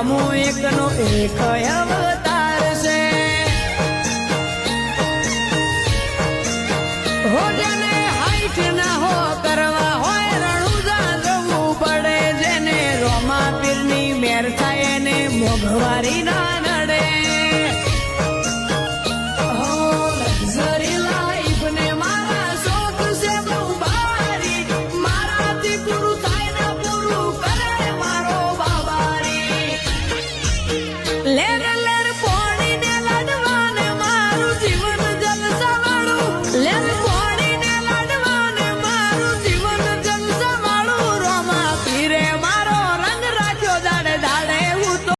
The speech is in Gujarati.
રોમો એકનો એક અવતાર છે હો જેને હાઈટ ના હો કરવા હોય રણુજા જવું પડે જેને રોમા પીરની મેર થાય ને મોઘવારી ના